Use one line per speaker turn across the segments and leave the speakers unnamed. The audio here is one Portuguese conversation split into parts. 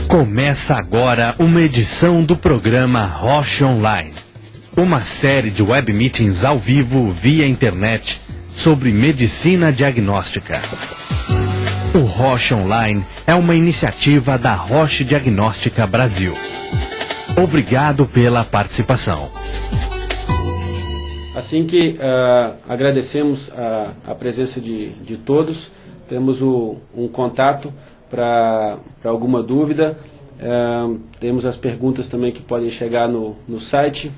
Começa agora uma edição do programa Roche Online, uma série de web meetings ao vivo via internet sobre medicina diagnóstica. O Roche Online é uma iniciativa da Roche Diagnóstica Brasil. Obrigado pela participação.
Assim que agradecemos a presença de todos, temos um contato para alguma dúvida, temos as perguntas também que podem chegar no site.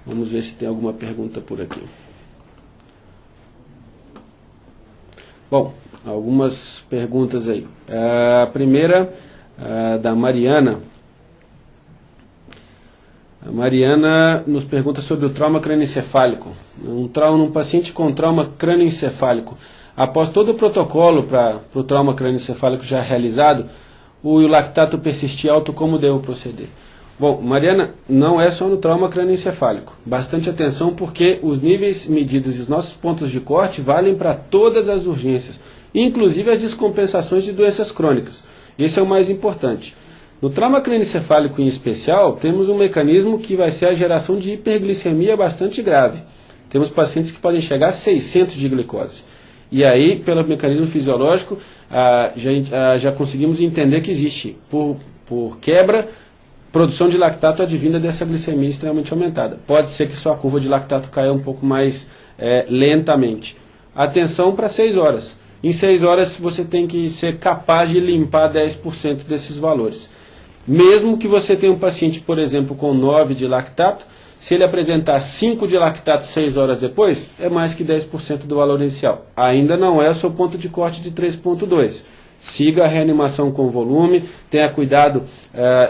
Vamos ver se tem alguma pergunta por aqui. Bom, algumas perguntas aí. A primeira, da Mariana. A Mariana nos pergunta sobre o trauma crânioencefálico. Um paciente com trauma crânioencefálico. Após todo o protocolo para o trauma crânioencefálico já realizado, o lactato persistir alto, como devo proceder? Bom, Mariana, não é só no trauma crânioencefálico. Bastante atenção, porque os níveis medidos e os nossos pontos de corte valem para todas as urgências, inclusive as descompensações de doenças crônicas. Esse é o mais importante. No trauma crânioencefálico em especial, temos um mecanismo que vai ser a geração de hiperglicemia bastante grave. Temos pacientes que podem chegar a 600 de glicose. E aí, pelo mecanismo fisiológico, já conseguimos entender que existe, por quebra, produção de lactato advinda dessa glicemia extremamente aumentada. Pode ser que sua curva de lactato caia um pouco mais lentamente. Atenção para 6 horas. Em 6 horas você tem que ser capaz de limpar 10% desses valores. Mesmo que você tenha um paciente, por exemplo, com 9 de lactato, se ele apresentar 5 de lactato 6 horas depois, é mais que 10% do valor inicial. Ainda não é o seu ponto de corte de 3,2. Siga a reanimação com volume, tenha cuidado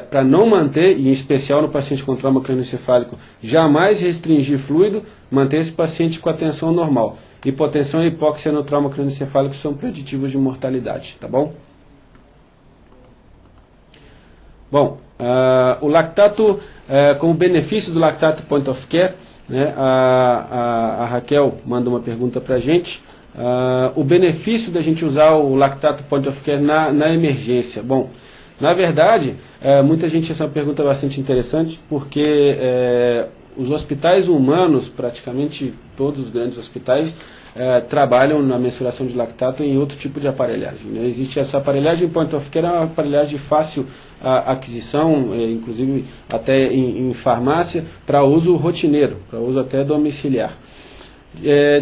para não manter, em especial no paciente com trauma crânioencefálico, jamais restringir fluido, manter esse paciente com a tensão normal. Hipotensão e hipóxia no trauma crânioencefálico são preditivos de mortalidade, tá bom? Bom, o lactato, como benefício do lactato point of care, né, a Raquel manda uma pergunta para a gente. O benefício da gente usar o lactato point of care na emergência. Bom, na verdade, muita gente, essa é uma pergunta bastante interessante, porque os hospitais humanos, praticamente todos os grandes hospitais, trabalham na mensuração de lactato em outro tipo de aparelhagem, né? Existe essa aparelhagem point of care, é uma aparelhagem de fácil aquisição, inclusive até em farmácia, para uso rotineiro, para uso até domiciliar.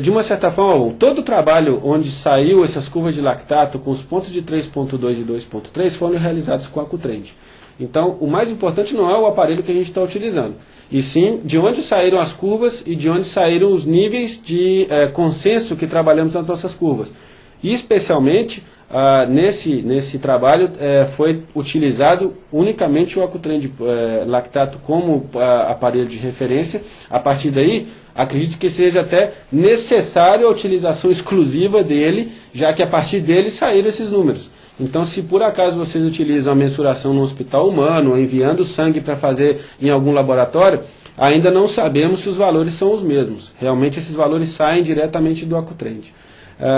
De uma certa forma, todo o trabalho onde saiu essas curvas de lactato com os pontos de 3.2 e 2.3 foram realizados com a AcuTrend. Então, o mais importante não é o aparelho que a gente está utilizando, e sim de onde saíram as curvas e de onde saíram os níveis de consenso que trabalhamos nas nossas curvas. E, especialmente, nesse trabalho foi utilizado unicamente o AcuTrend lactato como aparelho de referência. A partir daí, acredito que seja até necessário a utilização exclusiva dele, já que a partir dele saíram esses números. Então, se por acaso vocês utilizam a mensuração no hospital humano, ou enviando sangue para fazer em algum laboratório, ainda não sabemos se os valores são os mesmos. Realmente esses valores saem diretamente do AcuTrend.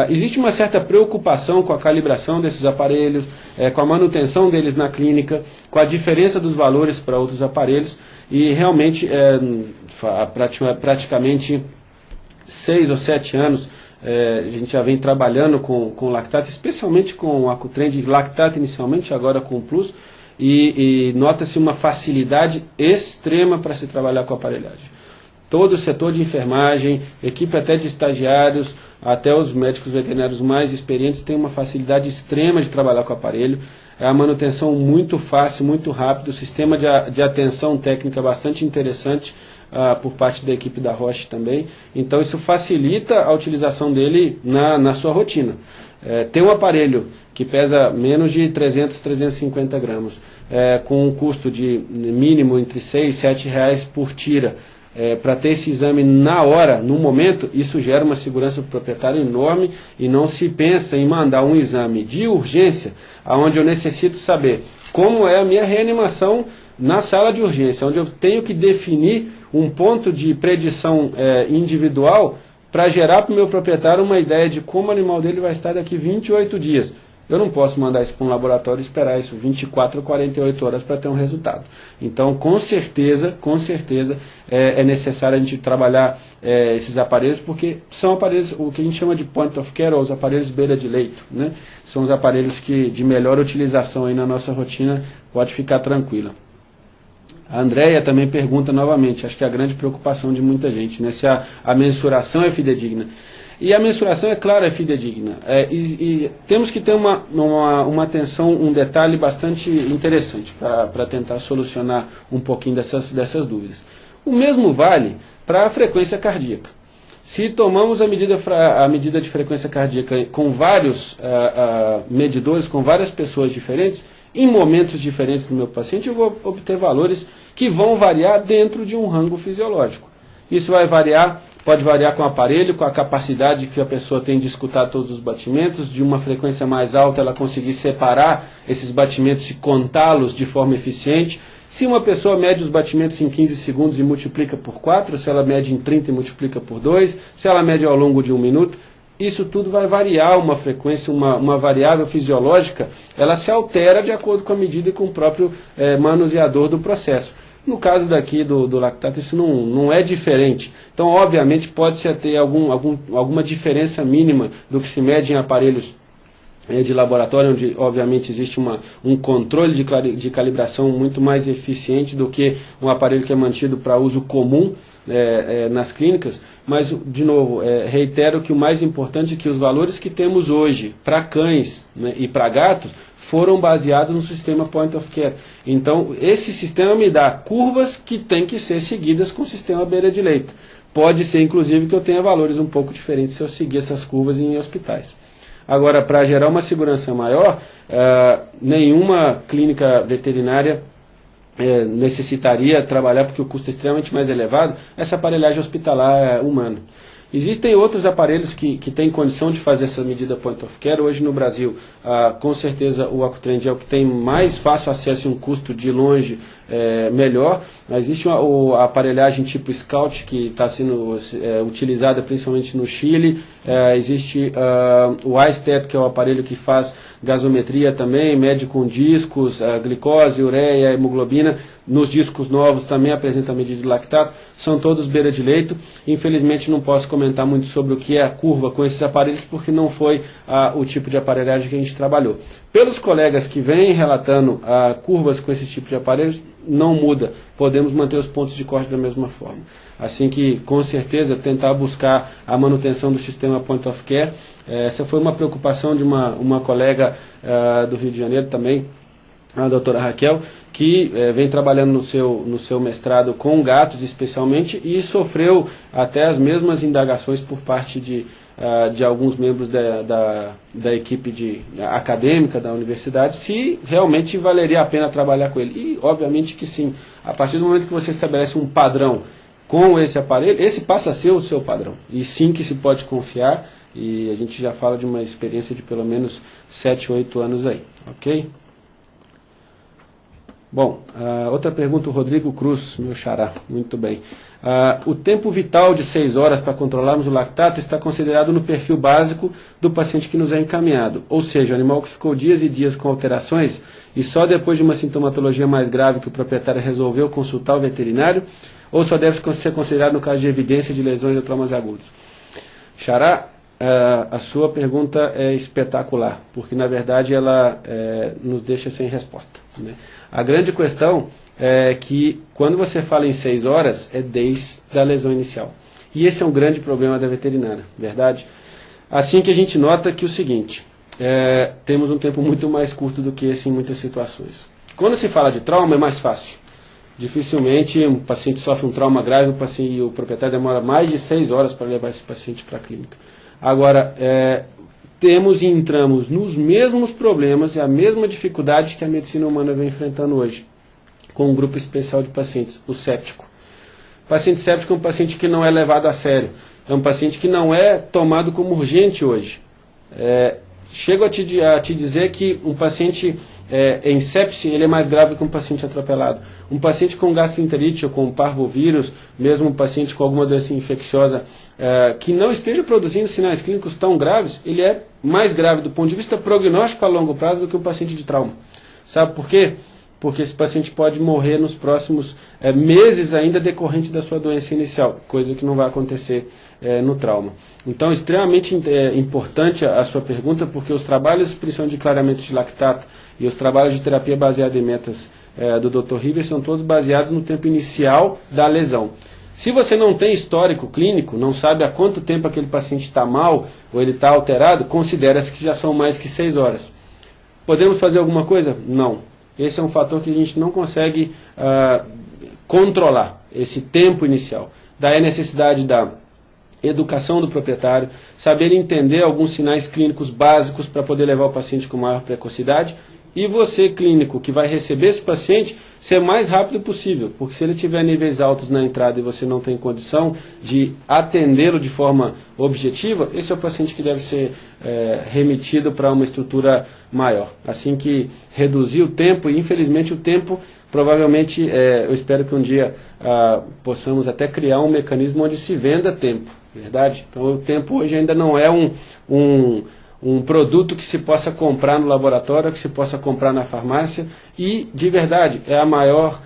Existe uma certa preocupação com a calibração desses aparelhos, com a manutenção deles na clínica, com a diferença dos valores para outros aparelhos, e realmente, praticamente 6 ou 7 anos, a gente já vem trabalhando com lactato, especialmente com o AcuTrend, lactato inicialmente, agora com o Plus, e nota-se uma facilidade extrema para se trabalhar com a aparelhagem. Todo o setor de enfermagem, equipe até de estagiários, até os médicos veterinários mais experientes têm uma facilidade extrema de trabalhar com o aparelho. É a manutenção muito fácil, muito rápido, o sistema de atenção técnica bastante interessante por parte da equipe da Roche também. Então isso facilita a utilização dele na sua rotina. Ter um aparelho que pesa menos de 300, 350 gramas, com um custo de mínimo entre 6 e 7 reais por tira, para ter esse exame na hora, no momento, isso gera uma segurança para o proprietário enorme, e não se pensa em mandar um exame de urgência, onde eu necessito saber como é a minha reanimação na sala de urgência, onde eu tenho que definir um ponto de predição individual para gerar para o meu proprietário uma ideia de como o animal dele vai estar daqui 28 dias. eu não posso mandar isso para um laboratório e esperar isso 24 ou 48 horas para ter um resultado. Então, com certeza, é necessário a gente trabalhar esses aparelhos, porque são aparelhos, o que a gente chama de point of care, ou os aparelhos beira de leito, né? São os aparelhos que de melhor utilização aí na nossa rotina, pode ficar tranquila. A Andréia também pergunta novamente, acho que é a grande preocupação de muita gente, né? Se a mensuração é fidedigna. E a mensuração, é claro, é fidedigna. E temos que ter uma atenção, um detalhe bastante interessante para tentar solucionar um pouquinho dessas dúvidas. O mesmo vale para a frequência cardíaca. Se tomamos a medida de frequência cardíaca com vários medidores, com várias pessoas diferentes, em momentos diferentes do meu paciente, eu vou obter valores que vão variar dentro de um rango fisiológico. Isso vai variar, pode variar com o aparelho, com a capacidade que a pessoa tem de escutar todos os batimentos, de uma frequência mais alta ela conseguir separar esses batimentos e contá-los de forma eficiente. Se uma pessoa mede os batimentos em 15 segundos e multiplica por 4, se ela mede em 30 e multiplica por 2, se ela mede ao longo de 1 minuto, isso tudo vai variar uma frequência, uma variável fisiológica, ela se altera de acordo com a medida e com o próprio manuseador do processo. No caso daqui do lactato, isso não é diferente. Então, obviamente, pode-se ter alguma diferença mínima do que se mede em aparelhos de laboratório, onde, obviamente, existe um controle de calibração muito mais eficiente do que um aparelho que é mantido para uso comum nas clínicas. Mas, de novo, reitero que o mais importante é que os valores que temos hoje para cães, né, e para gatos foram baseados no sistema Point of Care. Então, esse sistema me dá curvas que têm que ser seguidas com o sistema beira de leito. Pode ser, inclusive, que eu tenha valores um pouco diferentes se eu seguir essas curvas em hospitais. Agora, para gerar uma segurança maior, nenhuma clínica veterinária necessitaria trabalhar, porque o custo é extremamente mais elevado, essa aparelhagem hospitalar humana. Existem outros aparelhos que têm condição de fazer essa medida Point of Care. Hoje no Brasil, com certeza o Accutrend é o que tem mais fácil acesso e um custo de longe melhor. Existe a aparelhagem tipo Scout, que está sendo utilizada principalmente no Chile. Existe o iStat, que é o aparelho que faz gasometria também, mede com discos, glicose, ureia, hemoglobina. Nos discos novos também apresenta a medida de lactato. São todos beira de leito. Infelizmente não posso comentar muito sobre o que é a curva com esses aparelhos, porque não foi o tipo de aparelhagem que a gente trabalhou. Pelos colegas que vêm relatando curvas com esse tipo de aparelhos, não muda. Podemos manter os pontos de corte da mesma forma. Assim que, com certeza, tentar buscar a manutenção do sistema Point of Care. Essa foi uma preocupação de uma colega do Rio de Janeiro também, a doutora Raquel, que vem trabalhando no seu mestrado com gatos especialmente, e sofreu até as mesmas indagações por parte de alguns membros da equipe acadêmica da universidade, se realmente valeria a pena trabalhar com ele. E obviamente que sim. A partir do momento que você estabelece um padrão com esse aparelho, esse passa a ser o seu padrão. E sim que se pode confiar, e a gente já fala de uma experiência de pelo menos 7, 8 anos aí, ok? Bom, outra pergunta, o Rodrigo Cruz, meu xará, muito bem. O tempo vital de 6 horas para controlarmos o lactato está considerado no perfil básico do paciente que nos é encaminhado. Ou seja, o animal que ficou dias e dias com alterações e só depois de uma sintomatologia mais grave que o proprietário resolveu consultar o veterinário, ou só deve ser considerado no caso de evidência de lesões ou traumas agudos. Xará, a sua pergunta é espetacular, porque na verdade ela nos deixa sem resposta, né? A grande questão é que quando você fala em 6 horas, é desde a lesão inicial. E esse é um grande problema da veterinária, verdade? Assim que a gente nota que o seguinte, temos um tempo muito mais curto do que esse em muitas situações. Quando se fala de trauma é mais fácil. Dificilmente um paciente sofre um trauma grave e o proprietário demora mais de 6 horas para levar esse paciente para a clínica. Agora, temos e entramos nos mesmos problemas e a mesma dificuldade que a medicina humana vem enfrentando hoje, com um grupo especial de pacientes, o séptico. O paciente séptico é um paciente que não é levado a sério, é um paciente que não é tomado como urgente hoje. chego a te dizer que um paciente em sepse, ele é mais grave que um paciente atropelado. Um paciente com gastroenterite ou com parvovírus, mesmo um paciente com alguma doença infecciosa que não esteja produzindo sinais clínicos tão graves, ele é mais grave do ponto de vista prognóstico a longo prazo do que um paciente de trauma. Sabe por quê? Porque esse paciente pode morrer nos próximos meses ainda decorrente da sua doença inicial, coisa que não vai acontecer no trauma. Então, extremamente importante a sua pergunta, porque os trabalhos, principalmente de clareamento de lactato, e os trabalhos de terapia baseada em metas do Dr. Rivers são todos baseados no tempo inicial da lesão. Se você não tem histórico clínico, não sabe há quanto tempo aquele paciente está mal ou ele está alterado, considera-se que já são mais que 6 horas. Podemos fazer alguma coisa? Não. Esse é um fator que a gente não consegue controlar, esse tempo inicial. Daí a necessidade da educação do proprietário, saber entender alguns sinais clínicos básicos para poder levar o paciente com maior precocidade, e você, clínico, que vai receber esse paciente, ser o mais rápido possível, porque se ele tiver níveis altos na entrada e você não tem condição de atendê-lo de forma objetiva, esse é o paciente que deve ser remetido para uma estrutura maior. Assim que reduzir o tempo, e infelizmente o tempo, provavelmente, eu espero que um dia possamos até criar um mecanismo onde se venda tempo, verdade? Então o tempo hoje ainda não é um produto que se possa comprar no laboratório, que se possa comprar na farmácia, e, de verdade, é a maior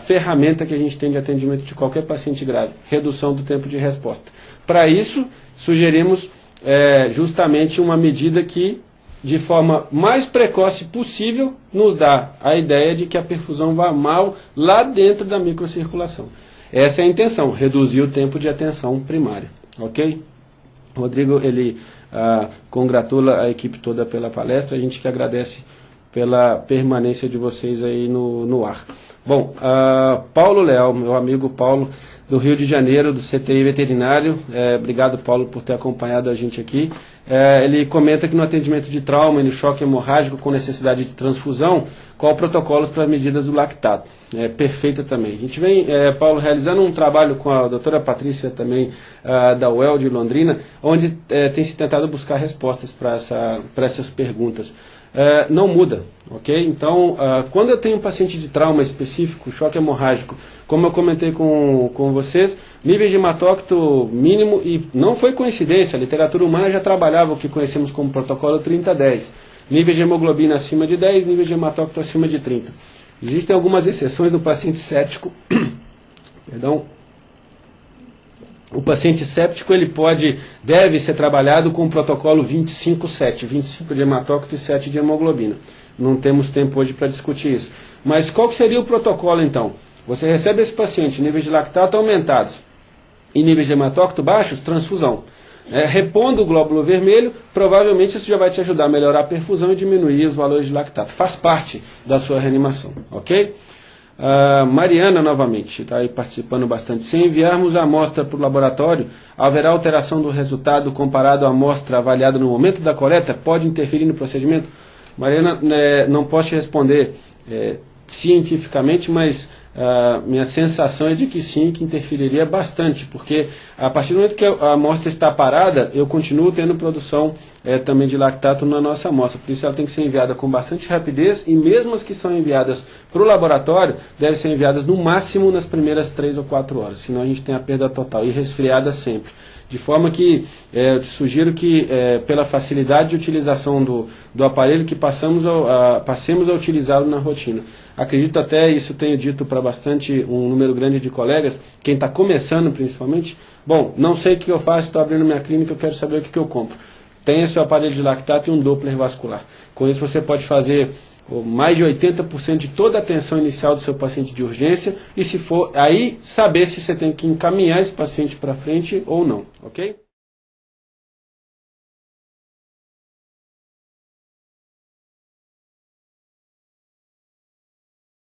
ferramenta que a gente tem de atendimento de qualquer paciente grave, redução do tempo de resposta. Para isso, sugerimos justamente uma medida que, de forma mais precoce possível, nos dá a ideia de que a perfusão vá mal lá dentro da microcirculação. Essa é a intenção, reduzir o tempo de atenção primária. Ok? Rodrigo, ele congratula a equipe toda pela palestra, a gente que agradece pela permanência de vocês aí no ar. Bom, Paulo Leal, meu amigo Paulo, do Rio de Janeiro, do CTI Veterinário, obrigado, Paulo, por ter acompanhado a gente aqui. Ele comenta que no atendimento de trauma e no choque hemorrágico com necessidade de transfusão, qual protocolos para medidas do lactato. Perfeito também. A gente vem, Paulo, realizando um trabalho com a doutora Patrícia também, da UEL de Londrina, onde tem se tentado buscar respostas para essas perguntas. Não muda, ok? Então, quando eu tenho um paciente de trauma específico, choque hemorrágico, como eu comentei com vocês, níveis de hematócrito mínimo, e não foi coincidência, a literatura humana já trabalhava o que conhecemos como protocolo 30-10. Níveis de hemoglobina acima de 10, níveis de hematócrito acima de 30. Existem algumas exceções no paciente séptico, perdão. O paciente séptico deve ser trabalhado com o protocolo 25-7, 25 de hematócrito e 7 de hemoglobina. Não temos tempo hoje para discutir isso. Mas qual que seria o protocolo então? Você recebe esse paciente, níveis de lactato aumentados e níveis de hematócrito baixos, transfusão. Repondo o glóbulo vermelho, provavelmente isso já vai te ajudar a melhorar a perfusão e diminuir os valores de lactato. Faz parte da sua reanimação, ok? Mariana, novamente, está aí participando bastante. Se enviarmos a amostra para o laboratório, haverá alteração do resultado comparado à amostra avaliada no momento da coleta? Pode interferir no procedimento? Mariana, não posso te responder cientificamente, mas minha sensação é de que sim, que interferiria bastante, porque a partir do momento que a amostra está parada, eu continuo tendo produção também de lactato na nossa amostra, por isso ela tem que ser enviada com bastante rapidez, e mesmo as que são enviadas para o laboratório, devem ser enviadas no máximo nas primeiras 3 ou 4 horas, senão a gente tem a perda total, e resfriada sempre. De forma que eu te sugiro que, pela facilidade de utilização do aparelho, que passemos a utilizá-lo na rotina. Acredito até, isso tenho dito para um número grande de colegas, quem está começando principalmente, bom, não sei o que eu faço, estou abrindo minha clínica, eu quero saber o que eu compro. Tenha seu aparelho de lactato e um Doppler vascular. Com isso você pode fazer mais de 80% de toda a atenção inicial do seu paciente de urgência, e se for, aí saber se você tem que encaminhar esse paciente para frente ou não, ok?